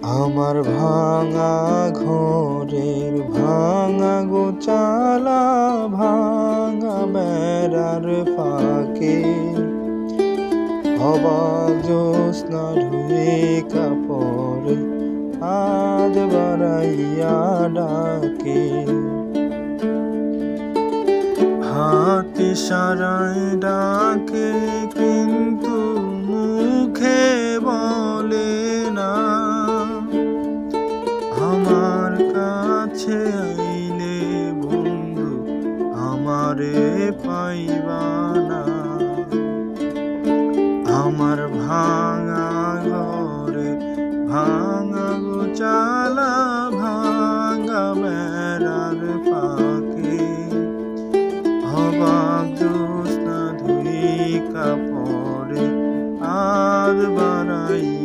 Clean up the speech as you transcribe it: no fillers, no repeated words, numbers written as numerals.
আমার ভাঙা ঘরের ভাঙা গোচালা, ভাঙা বেড়ার ফাঁকে অবাক জ্যোৎস্না ঢুয়ে কাপড়ে হাত বাড়াইয়া ডাকে। হাত ইশারায় ডাকে কিন্তু মুখে বলে না, আমার কাছে আইলে বন্ধু আমারে পাইবা না। আমার ভাঙা ঘরে ভাঙা গোচালা, ভাঙা বেড়ার ফাঁকে অবাক জ্যোৎস্না ধুই কাপড়ে হাত বাড়াই